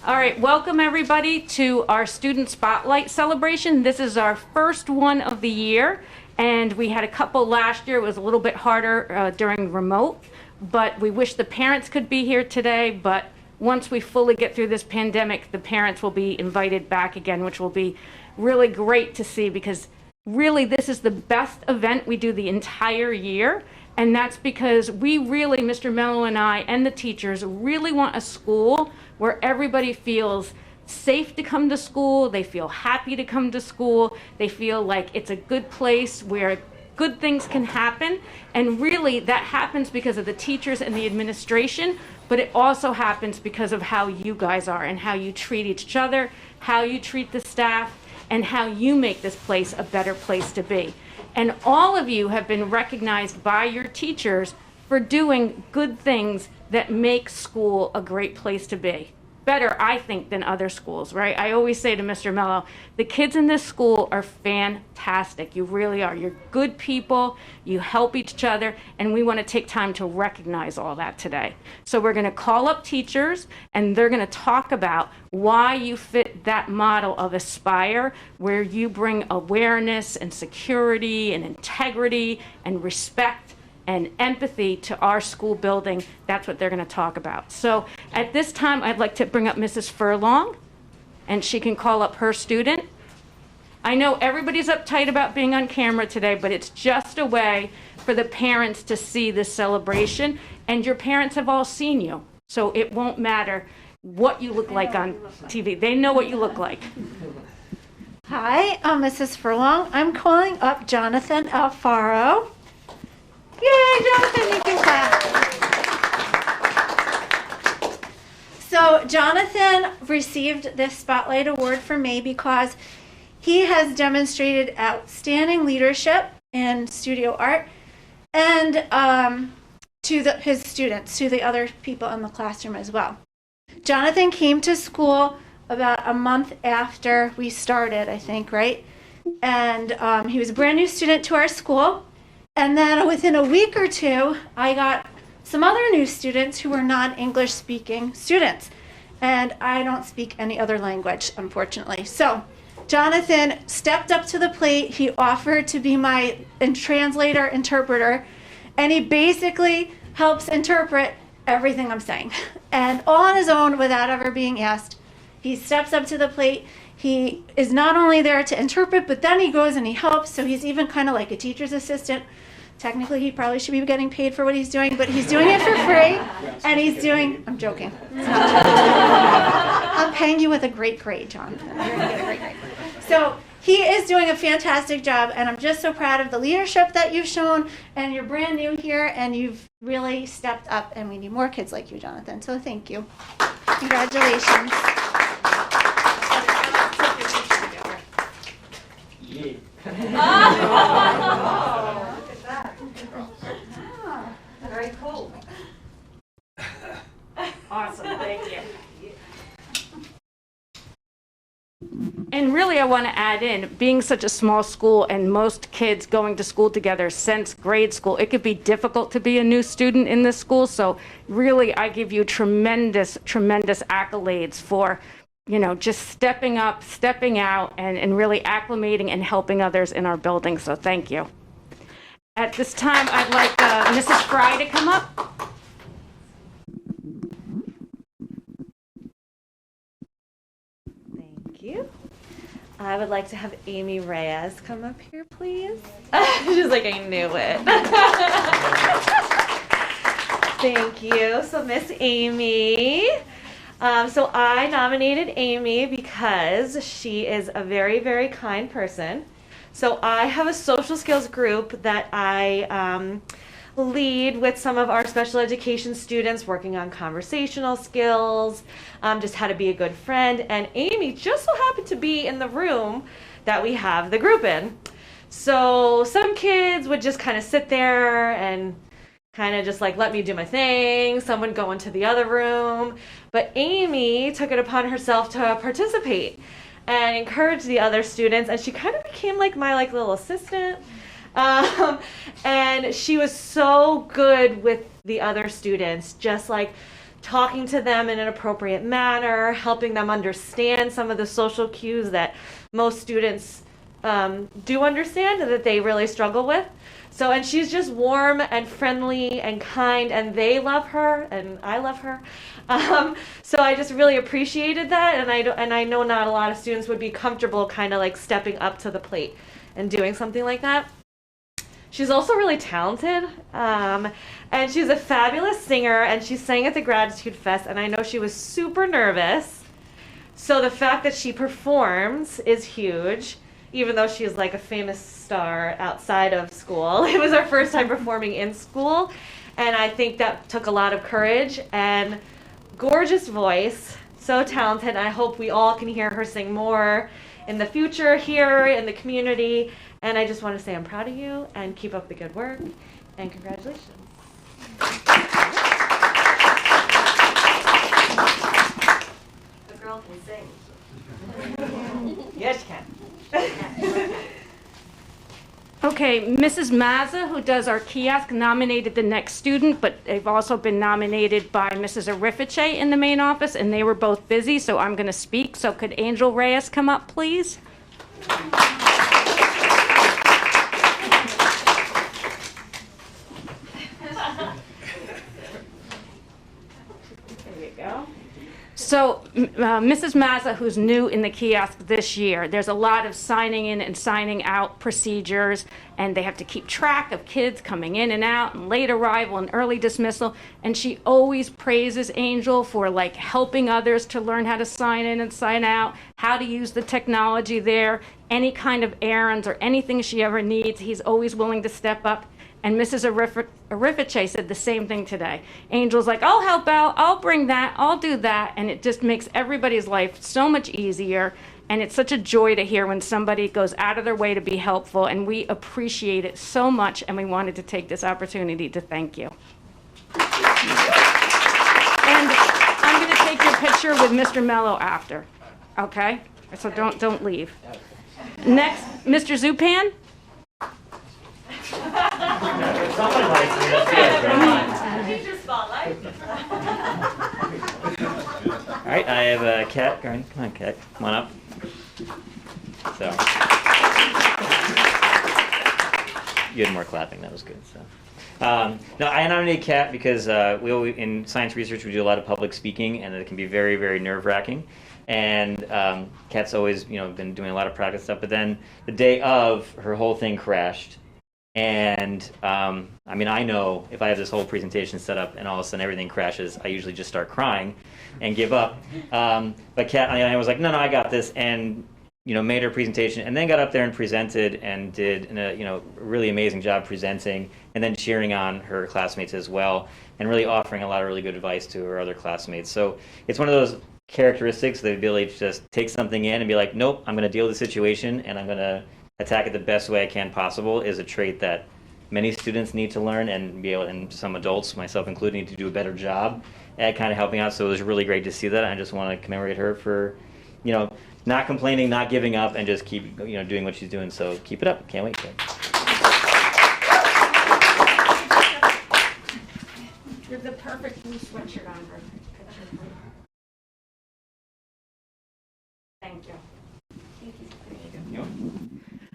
All right, welcome everybody to our Student Spotlight celebration. This is our first one of the year, and we had a couple last year. It was a little bit harder during remote, but we wish the parents could be here today. But once we fully get through this pandemic, the parents will be invited back again, which will be really great to see, because really this is the best event we do the entire year. And that's because we really, Mr. Mello and I and the teachers, really want a school where everybody feels safe to come to school, they feel happy to come to school, they feel like it's a good place where good things can happen. And really that happens because of the teachers and the administration, but it also happens because of how you guys are and how you treat each other, how you treat the staff, and how you make this place a better place to be. And all of you have been recognized by your teachers for doing good things that make school a great place to be. Better, I think, than other schools, right? I always say to Mr. Mello, the kids in this school are fantastic. You really are. You're good people, you help each other, and we want to take time to recognize all that today. So we're going to call up teachers, and they're going to talk about why you fit that model of Aspire, where you bring awareness and security and integrity and respect and empathy to our school building. That's what they're going to talk about. So at this time, I'd like to bring up Mrs. Furlong, and she can call up her student. I know everybody's uptight about being on camera today, but it's just a way for the parents to see this celebration, and your parents have all seen you, so it won't matter what you look like on TV. They know what you look like. Hi, I'm Mrs. Furlong. I'm calling up Jonathan Alfaro. Yay, Jonathan, you can clap. So Jonathan received this Spotlight Award from me because he has demonstrated outstanding leadership in studio art and to his students, to the other people in the classroom as well. Jonathan came to school about a month after we started, I think, right? And he was a brand new student to our school. And then within a week or two, I got some other new students who were non-English speaking students. And I don't speak any other language, unfortunately. So Jonathan stepped up to the plate. He offered to be my interpreter, and he basically helps interpret everything I'm saying. And all on his own, without ever being asked. He steps up to the plate. He is not only there to interpret, but then he goes and he helps. So he's even kind of like a teacher's assistant. Technically, he probably should be getting paid for what he's doing, but he's doing it for free. And he's doing, I'm joking. I'm paying you with a great grade, John. You're going to get a great grade. So he is doing a fantastic job, and I'm just so proud of the leadership that you've shown. And you're brand new here, and you've really stepped up, and we need more kids like you, Jonathan. So thank you. Congratulations. Yeah. Very cool. Awesome, thank you. And really, I want to add in, being such a small school and most kids going to school together since grade school, it could be difficult to be a new student in this school. So really, I give you tremendous, tremendous accolades for, you know, just stepping up, stepping out, and really acclimating and helping others in our building. So thank you. At this time, I'd like Mrs. Fry to come up. Thank you. I would like to have Amy Reyes come up here, please. She's like, I knew it. Thank you. So Miss Amy. So I nominated Amy because she is a very, very kind person. So I have a social skills group that I lead with some of our special education students working on conversational skills, just how to be a good friend. And Amy just so happened to be in the room that we have the group in. So some kids would just kind of sit there and kind of just like let me do my thing. Some would go into the other room. But Amy took it upon herself to participate and encourage the other students, and she kind of became like my little assistant. And she was so good with the other students, just like talking to them in an appropriate manner, helping them understand some of the social cues that most students do understand and that they really struggle with. So, and she's just warm and friendly and kind, and they love her, and I love her. So I just really appreciated that, and I know not a lot of students would be comfortable kind of like stepping up to the plate and doing something like that. She's also really talented, and she's a fabulous singer, and she sang at the Gratitude Fest, and I know she was super nervous. So the fact that she performs is huge, even though she's like a famous star outside of school. It was her first time performing in school, and I think that took a lot of courage, and gorgeous voice, so talented. I hope we all can hear her sing more in the future here in the community. And I just want to say I'm proud of you, and keep up the good work, and congratulations. The girl can sing. Yes, you can. Okay, Mrs. Mazza, who does our kiosk, nominated the next student, but they've also been nominated by Mrs. Arifice in the main office, and they were both busy, so I'm going to speak. So could Angel Reyes come up, please? So Mrs. Mazza, who's new in the kiosk this year, there's a lot of signing in and signing out procedures, and they have to keep track of kids coming in and out, and late arrival and early dismissal. And she always praises Angel for like helping others to learn how to sign in and sign out, how to use the technology there, any kind of errands or anything she ever needs. He's always willing to step up. And Mrs. Arifice said the same thing today. Angel's like, I'll help out, I'll bring that, I'll do that. And it just makes everybody's life so much easier. And it's such a joy to hear when somebody goes out of their way to be helpful. And we appreciate it so much. And we wanted to take this opportunity to thank you. And I'm going to take your picture with Mr. Mello after. Okay? So don't leave. Next, Mr. Zupan. Someone likes me, that's good. Teacher spotlight. All right, I have Kat. Come on, Kat. Come on up. So. You had more clapping. That was good. So. No, I nominated Kat because in science research we do a lot of public speaking, and it can be very, very nerve-wracking. And Kat's always, been doing a lot of practice stuff. But then the day of, her whole thing crashed. And I know if I have this whole presentation set up and all of a sudden everything crashes, I usually just start crying and give up. But Kat, I was like, no, I got this, and made her presentation, and then got up there and presented and did a really amazing job presenting, and then cheering on her classmates as well, and really offering a lot of really good advice to her other classmates. So it's one of those characteristics, the ability to just take something in and be like, nope, I'm going to deal with the situation, and I'm going to attack it the best way I can possible, is a trait that many students need to learn, and some adults, myself included, need to do a better job at kind of helping out. So it was really great to see that. I just want to commemorate her for, not complaining, not giving up, and just keep, doing what she's doing. So keep it up. Can't wait. You have the perfect blue sweatshirt on her. Thank you.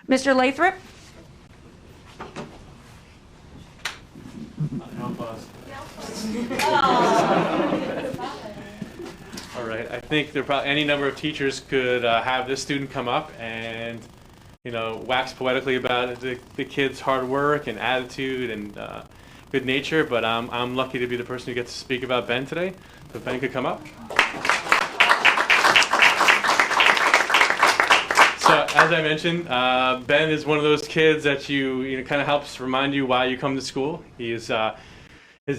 Mr. Lathrop? Help us. All right, I think there probably any number of teachers could have this student come up and, wax poetically about the kid's hard work and attitude and good nature. But I'm lucky to be the person who gets to speak about Ben today. So Ben could come up. So as I mentioned, Ben is one of those kids that you kind of helps remind you why you come to school. His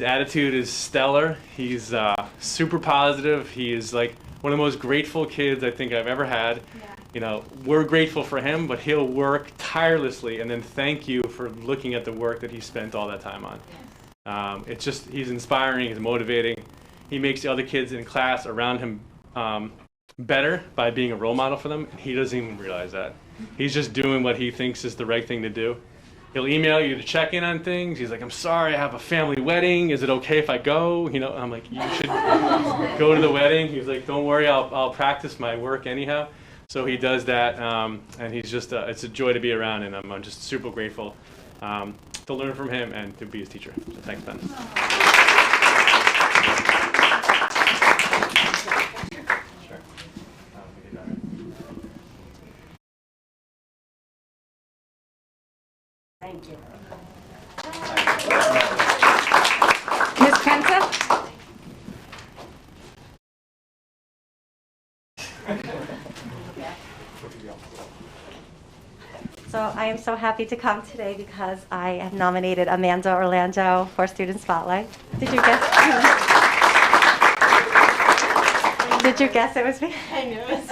attitude is stellar. He's super positive. He is like one of the most grateful kids I think I've ever had. Yeah. We're grateful for him, but he'll work tirelessly and then thank you for looking at the work that he spent all that time on. Yes. He's inspiring, he's motivating. He makes the other kids in class around him better by being a role model for them. He doesn't even realize that. He's just doing what he thinks is the right thing to do. He'll email you to check in on things. He's like, I'm sorry, I have a family wedding. Is it okay if I go? You know, I'm like, you should go to the wedding. He's like, don't worry, I'll practice my work anyhow. So he does that, and he's just, it's a joy to be around, and I'm just super grateful to learn from him and to be his teacher. So thanks, Ben. Thank you. Ms. Penta? So I am so happy to come today because I have nominated Amanda Orlando for Student Spotlight. Did you guess? Did you guess it was me? I knew it.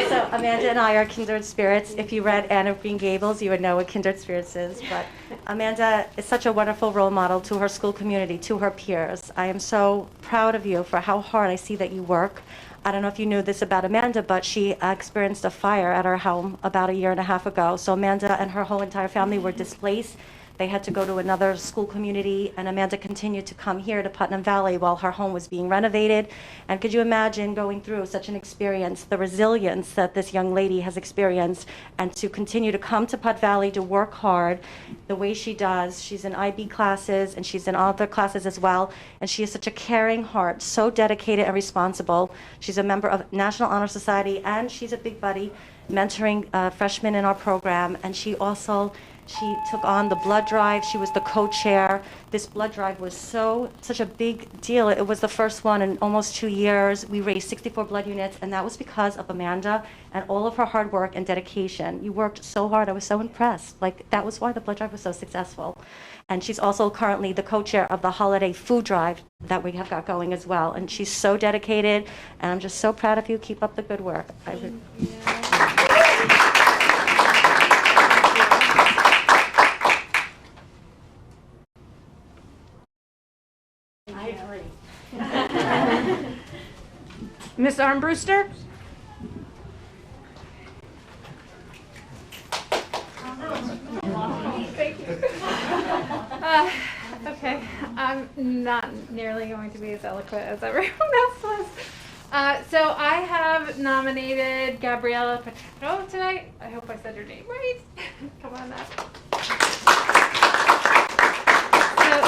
So Amanda and I are kindred spirits. If you read Anne of Green Gables, you would know what kindred spirits is. But Amanda is such a wonderful role model to her school community, to her peers. I am so proud of you for how hard I see that you work. I don't know if you knew this about Amanda, but she experienced a fire at her home about 1.5 years ago. So Amanda and her whole entire family were displaced. They had to go to another school community, and Amanda continued to come here to Putnam Valley while her home was being renovated. And could you imagine going through such an experience, the resilience that this young lady has experienced, and to continue to come to Put Valley to work hard the way she does? She's in IB classes, and she's in other classes as well, and she has such a caring heart, so dedicated and responsible. She's a member of National Honor Society, and she's a big buddy mentoring freshmen in our program, and she took on the blood drive. She was the co-chair. This blood drive was such a big deal. It was the first one in almost 2 years. We raised 64 blood units, and that was because of Amanda and all of her hard work and dedication. You worked so hard. I was so impressed. Like, that was why the blood drive was so successful. And she's also currently the co-chair of the holiday food drive that we have got going as well. And she's so dedicated, and I'm just so proud of you. Keep up the good work. I agree. Ms. Armbruster? Okay, I'm not nearly going to be as eloquent as everyone else was. So I have nominated Gabriella Petro tonight. I hope I said her name right. Come on up. So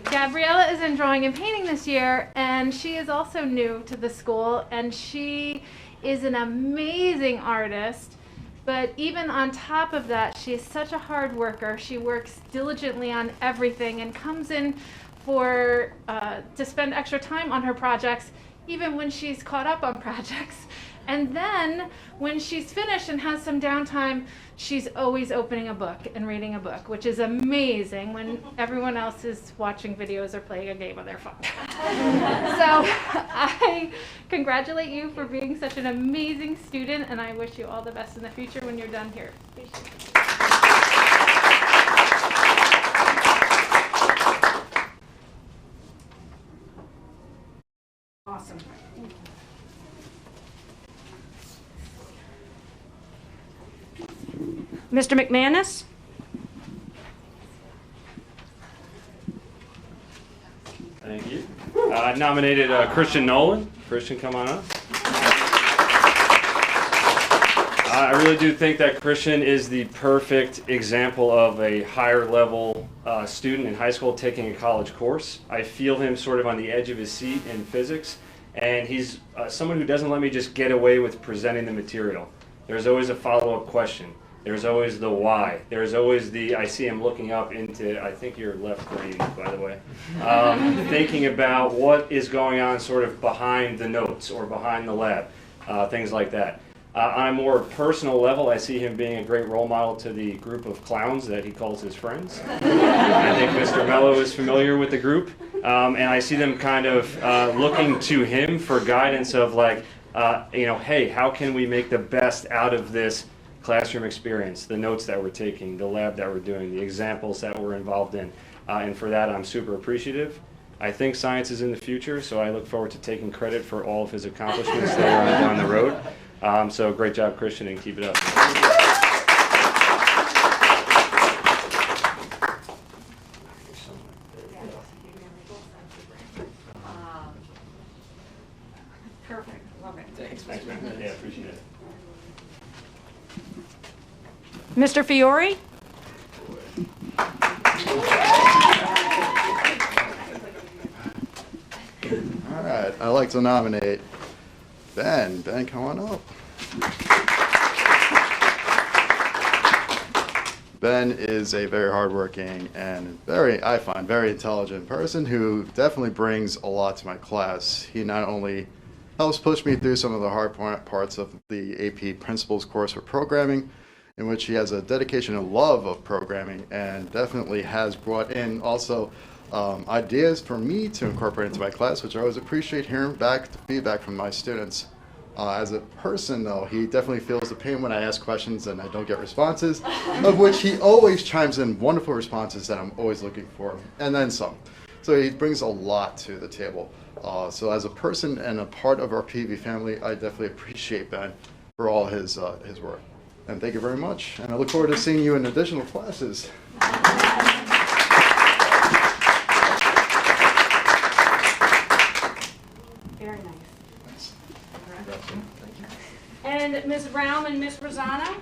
Gabriella is in drawing and painting this year, and she is also new to the school, and she is an amazing artist. But even on top of that, she is such a hard worker. She works diligently on everything and comes in to spend extra time on her projects, even when she's caught up on projects. And then when she's finished and has some downtime, she's always opening a book and reading a book, which is amazing when everyone else is watching videos or playing a game on their phone. So I congratulate you for being such an amazing student, and I wish you all the best in the future when you're done here. Awesome. Mr. McManus? Thank you. I nominated Christian Nolan. Christian, come on up. I really do think that Christian is the perfect example of a higher level student in high school taking a college course. I feel him sort of on the edge of his seat in physics, and he's someone who doesn't let me just get away with presenting the material. There's always a follow-up question. There's always the why. There's always I see him looking up into, I think your left brain, by the way, thinking about what is going on sort of behind the notes or behind the lab, things like that. On a more personal level, I see him being a great role model to the group of clowns that he calls his friends. I think Mr. Mello is familiar with the group, and I see them kind of looking to him for guidance of like, hey, how can we make the best out of this classroom experience, the notes that we're taking, the lab that we're doing, the examples that we're involved in. And for that, I'm super appreciative. I think science is in the future, so I look forward to taking credit for all of his accomplishments there down the road. So great job, Christian, and keep it up. Perfect. Love it. Thanks, man. Yeah, appreciate it. Mr. Fiore? All right, I'd like to nominate Ben. Ben, come on up. Ben is a very hardworking and I find, very intelligent person who definitely brings a lot to my class. He not only helps push me through some of the hard parts of the AP Principles course for programming, in which he has a dedication and love of programming, and definitely has brought in also ideas for me to incorporate into my class, which I always appreciate hearing back the feedback from my students. As a person, though, he definitely feels the pain when I ask questions and I don't get responses, of which he always chimes in wonderful responses that I'm always looking for, and then some. So he brings a lot to the table. So as a person and a part of our PV family, I definitely appreciate Ben for all his work. And thank you very much. And I look forward to seeing you in additional classes. Very nice. And Ms. Raum and Ms. Rosano?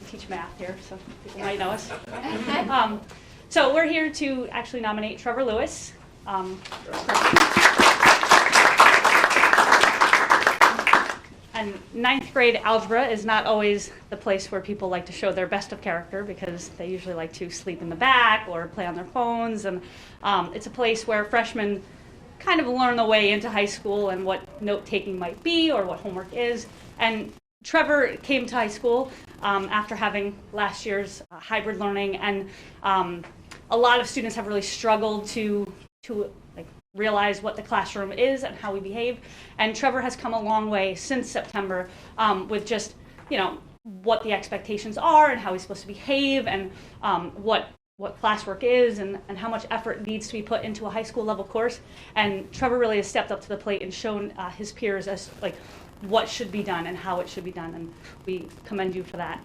Teach math here, so people might know us. So we're here to actually nominate Trevor Lewis. And ninth grade algebra is not always the place where people like to show their best of character, because they usually like to sleep in the back or play on their phones. And it's a place where freshmen kind of learn the way into high school and what note-taking might be or what homework is. And Trevor came to high school after having last year's hybrid learning, and a lot of students have really struggled to like realize what the classroom is and how we behave. And Trevor has come a long way since September with just, what the expectations are and how he's supposed to behave, and what classwork is, and how much effort needs to be put into a high school level course. And Trevor really has stepped up to the plate and shown his peers as what should be done and how it should be done, and we commend you for that.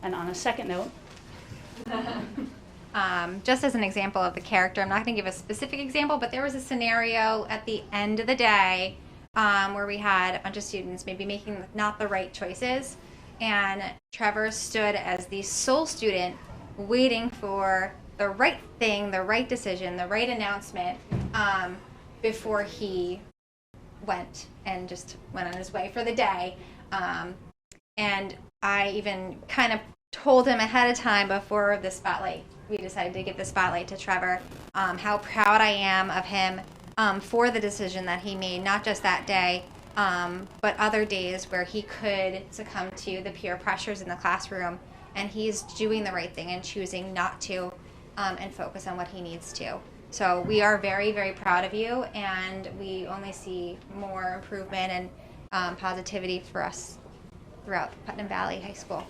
And on a second note, just as an example of the character, I'm not going to give a specific example, but there was a scenario at the end of the day where we had a bunch of students maybe making not the right choices, and Trevor stood as the sole student waiting for the right thing, the right decision, the right announcement before he went on his way for the day. And I even kind of told him ahead of time before the spotlight, we decided to give the spotlight to Trevor, how proud I am of him for the decision that he made, not just that day, but other days where he could succumb to the peer pressures in the classroom, and he's doing the right thing and choosing not to, and focus on what he needs to. So we are very, very proud of you, and we only see more improvement and positivity for us throughout Putnam Valley High School.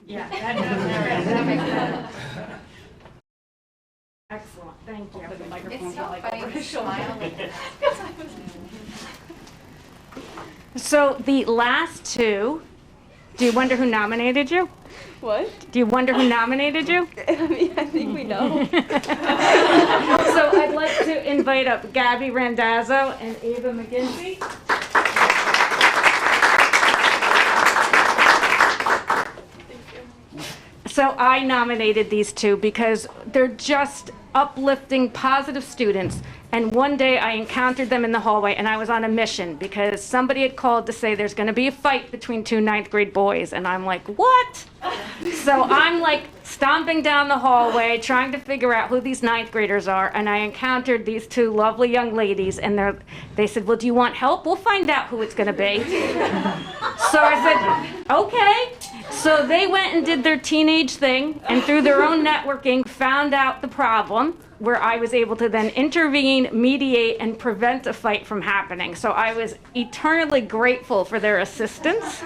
Yeah, that makes sense. Excellent, thank you. the microphone It's so got funny over to his shoulder. smile. So the last two, do you wonder who nominated you? What? Do you wonder who nominated you? I mean, I think we know. So I'd like to invite up Gabby Randazzo and Ava McGinty. So I nominated these two because they're just uplifting, positive students. And one day I encountered them in the hallway, and I was on a mission because somebody had called to say there's going to be a fight between two ninth grade boys. And I'm like, what? So I'm like stomping down the hallway trying to figure out who these ninth graders are. And I encountered these two lovely young ladies, and they said, well, do you want help? We'll find out who it's going to be. So I said, okay. So they went and did their teenage thing, and through their own networking found out the problem, where I was able to then intervene, mediate, and prevent a fight from happening. So I was eternally grateful for their assistance.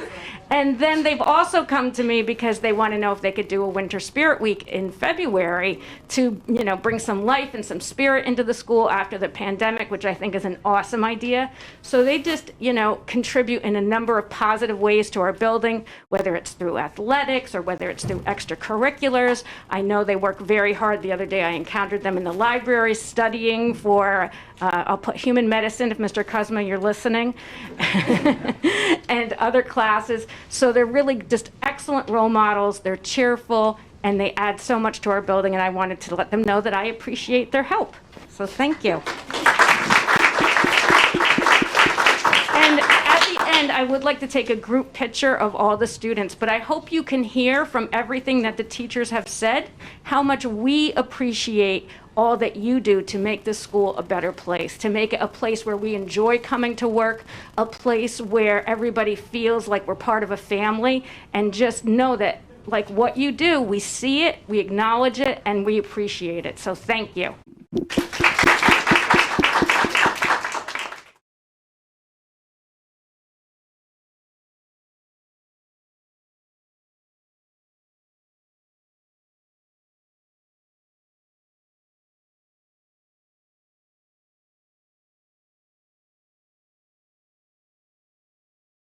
And then they've also come to me because they want to know if they could do a Winter Spirit Week in February to, bring some life and some spirit into the school after the pandemic, which I think is an awesome idea. So they just, contribute in a number of positive ways to our building, whether it's through athletics or whether it's through extracurriculars. I know they work very hard. The other day I encountered them in the library studying for, I'll put human medicine if Mr. Kuzma, you're listening, and other classes. So they're really just excellent role models. They're cheerful, and they add so much to our building, and I wanted to let them know that I appreciate their help. So thank you. And at the end, I would like to take a group picture of all the students, but I hope you can hear from everything that the teachers have said how much we appreciate all that you do to make this school a better place, to make it a place where we enjoy coming to work, a place where everybody feels like we're part of a family, and just know that, like what you do, we see it, we acknowledge it, and we appreciate it. So thank you.